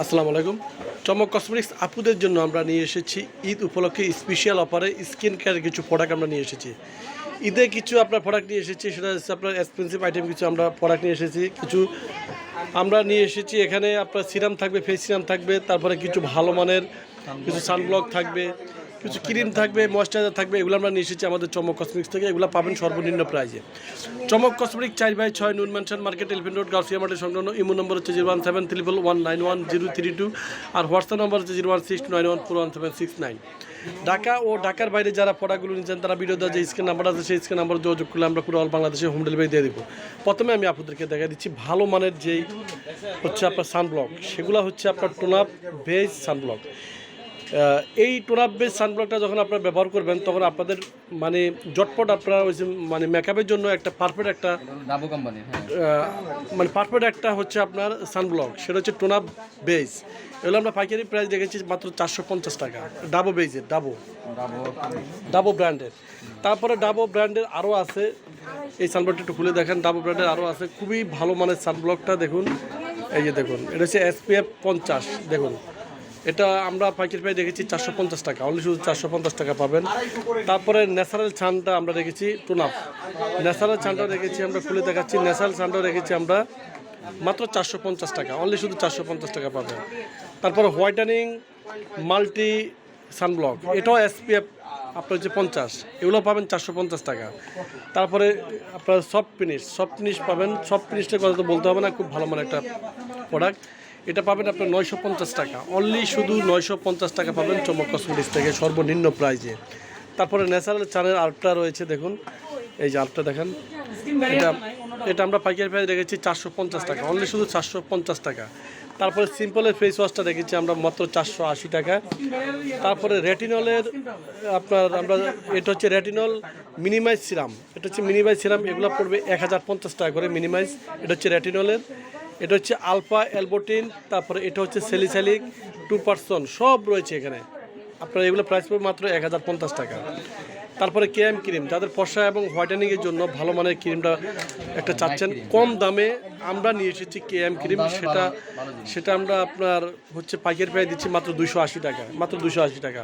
আসসালামু আলাইকুম। চমক কসমেটিক্স আপুদের জন্য আমরা নিয়ে এসেছি ঈদ উপলক্ষে স্পেশাল অফারে স্কিন কেয়ারের কিছু প্রোডাক্ট আমরা নিয়ে এসেছি। ঈদে কিছু আপনার প্রোডাক্ট নিয়ে এসেছি, সেটা হচ্ছে আপনার এক্সপেন্সিভ আইটেম কিছু আমরা প্রোডাক্ট নিয়ে এসেছি। কিছু আমরা নিয়ে এসেছি এখানে আপনার সিরাম থাকবে, ফেস সিরাম থাকবে, তারপরে কিছু ভালো মানের কিছু সানব্লক থাকবে, কিছু ক্রিম থাকবে, ময়েশ্চারাইজার থাকবে। এগুলো আমরা নিয়ে এসেছি আমাদের চমক কসমেটিক্স থেকে। এগুলো পাবেন সর্বনিম্ন প্রাইজে। চমক কসমেটিক্স 4/6 নুন mansion market, elephant road, Gausia market সংলগ্ন। ইমো নম্বর হচ্ছে 01731911032 আর হোয়াটসঅ্যাপ নম্বর হচ্ছে 01691417769। ঢাকা ও ঢাকার বাইরে যারা প্রোডাক্টগুলো নিচ্ছেন তারা ভিডিও দেওয়া যে স্ক্রিন নাম্বার আছে সেই স্ক্রিন নাম্বার যোগাযোগ করলে আমরা পুরো অল বাংলাদেশে হোম ডেলিভারি দিয়ে দেবো। প্রথমে আমি আপনাদেরকে দেখা দিচ্ছি ভালো মানের যেই হচ্ছে আপনার সানব্লক, সেগুলো হচ্ছে আপনার টোনাপ বেজ সানব্লক। এই টোনাপ বেজ সানব্লকটা যখন আপনারা ব্যবহার করবেন তখন আপনাদের মানে জটপট আপনারা ওই যে মানে মেকআপের জন্য একটা পারফেক্ট একটা ডাবো কোম্পানি মানে পারফেক্ট একটা হচ্ছে আপনার সানব্লক, সেটা হচ্ছে টোনাপ বেজ। এগুলো আমরা পাইকারি প্রাইস রেখেছি মাত্র 450 টাকা। ডাবো বেজের, ডাবো ব্র্যান্ডের। তারপরে ডাবো ব্র্যান্ডের আরও আছে, এই সানব্লকটা একটু খুলে দেখেন। ডাবো ব্র্যান্ডের আরও আছে, খুবই ভালো মানের সানব্লকটা দেখুন। এই যে দেখুন, এটা হচ্ছে SPF 50। দেখুন, এটা আমরা পাইকারি প্রাইস রেখেছি 450 টাকা, অনলি শুধু 450 টাকা পাবেন। তারপরে ন্যাচারাল ছানটা আমরা রেখেছি টোনাপ, ন্যাচারাল ছানটাও রেখেছি আমরা খুলে দেখাচ্ছি। ন্যাচারাল ছানটাও রেখেছি আমরা মাত্র 450 টাকা, অনলি শুধু 450 টাকা পাবেন। তারপরে হোয়াইটেনিং মাল্টি সানব্লক, এটাও SPF আপনার হচ্ছে 50, এগুলো পাবেন 450 টাকা। তারপরে আপনার সফট ফিনিশ পাবেন। সফট ফিনিশটার কথা তো বলতে হবে না, খুব ভালো মানের একটা প্রোডাক্ট। এটা পাবেন আপনার 950 টাকা, অনলি শুধু 950 টাকা পাবেন চমক কসমেটিক্স থেকে সর্বনিম্ন প্রাইজে। তারপরে ন্যাচারাল চানের আল্ট্রা রয়েছে, দেখুন এই যে আল্ট্রা দেখেন। এটা আমরা পাইকারি প্রাইস রেখেছি 450 টাকা, অনলি শুধু 450 টাকা। তারপরে সিম্পলের ফেস ওয়াশটা রেখেছি আমরা মাত্র 480 টাকা। তারপরে রেটিনলের আপনার আমরা এটা হচ্ছে রেটিনল মিনিমাইজ সিরাম, এটা হচ্ছে মিনিমাইজ সিরাম, এগুলো পড়বে 1050 টাকা করে মিনিমাইজ। এটা হচ্ছে রেটিনলের। এটা হচ্ছে আলফা অ্যালবোটিন, তারপরে এটা হচ্ছে সেলিসাইলিক 2%, সব রয়েছে এখানে। আপনার এগুলো প্রাইস পড়বে মাত্র 1050 টাকা। তারপরে কেএম ক্রিম, যাদের ফর্সা এবং হোয়াইটেনিংয়ের জন্য ভালো মানের ক্রিমটা একটা চাচ্ছেন কম দামে, আমরা নিয়ে এসেছি কেএম ক্রিম। সেটা আমরা আপনার হচ্ছে পাইকারি প্রাইস দিচ্ছি মাত্র 280 টাকা, মাত্র 280 টাকা।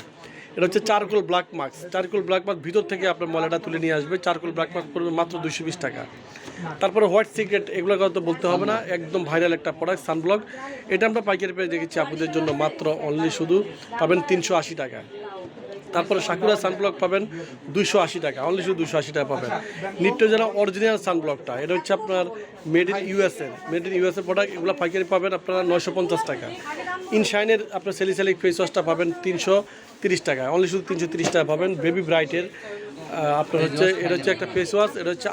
এটা হচ্ছে charcoal black mask, charcoal black mask ভিতর থেকে আপনার ময়লাটা তুলে নিয়ে আসবে। চারকোল ব্ল্যাক মাস্ক পড়বে মাত্র 220 টাকা। তারপরে হোয়াইট সিক্রেট, এগুলো কথা বলতে হবে না, একদম ভাইরাল একটা প্রোডাক্ট সানব্লক। এটা আমরা পাইকারি প্রাইস দেখেছি আপনাদের জন্য মাত্র অনলি শুধু পাবেন 380 টাকা। তারপরে সাকুরা সানব্লক পাবেন 280 টাকা, অনলি শুধু 280 টাকা পাবেন। নিট্রোজেনা অরিজিনাল সানব্লকটা, এটা হচ্ছে আপনার মেড ইন ইউএসএ প্রোডাক্ট, এগুলো পাইকারি পাবেন আপনারা 950 টাকা। ইনশাইনের আপনার সেলিসাইলিক ফেস ওয়াশটা পাবেন 330 টাকা, অনলি শুধু 330 টাকা পাবেন। বেবি ব্রাইটের আপনার হচ্ছে এটা হচ্ছে একটা ফেস ওয়াশ, এটা হচ্ছে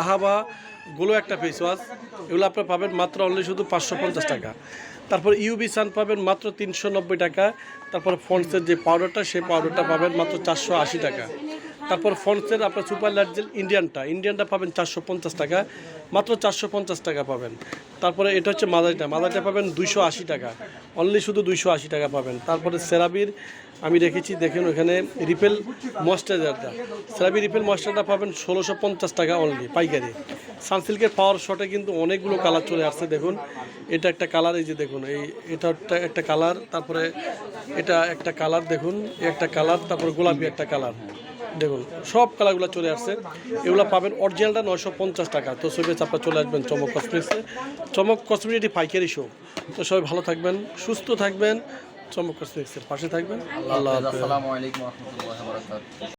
আহাবা গুলো একটা ফেস ওয়াশ, এগুলো আপনার পাবেন মাত্র অনলি শুধু 550 টাকা। তারপর ইউবি সান পাবেন মাত্র 390 টাকা। তারপর ফন্ডসের যে পাউডারটা, সেই পাউডারটা পাবেন মাত্র 480 টাকা। তারপর ফন্ডসের আপনার সুপার লাইট জেল ইন্ডিয়ানটা পাবেন 450 টাকা, মাত্র 450 টাকা পাবেন। তারপরে এটা হচ্ছে মাদারিটা পাবেন 280 টাকা, অনলি শুধু 280 টাকা পাবেন। তারপরে সেরাবির আমি রেখেছি, দেখেন ওখানে রিপেল ময়েশ্চারাইজারটা, সেরাবি রিপেল ময়েশ্চারাইজারটা পাবেন 1650 টাকা অনলি পাইকারি। সানসিল্কের পাওয়ার শটে কিন্তু অনেকগুলো কালার চলে আসছে, দেখুন এটা একটা কালার, এই যে দেখুন এটা একটা কালার, তারপরে এটা একটা কালার, দেখুন একটা কালার, তারপরে গোলাপি একটা কালার, দেখুন সব কালারগুলো চলে আসছে। এগুলো পাবেন অরিজিনালটা 950 টাকা। তো সবাই আপনারা চলে আসবেন চমক কসমেটিক্সে। চমক কসমেটিক পাইকারি শো। তো সবাই ভালো থাকবেন, সুস্থ থাকবেন, চমক কসমেটিক্সের পাশে থাকবেন। আল্লাহ হাফেজ। আসসালামু আলাইকুম ওয়া রাহমাতুল্লাহি ওয়া বারাকাতুহু।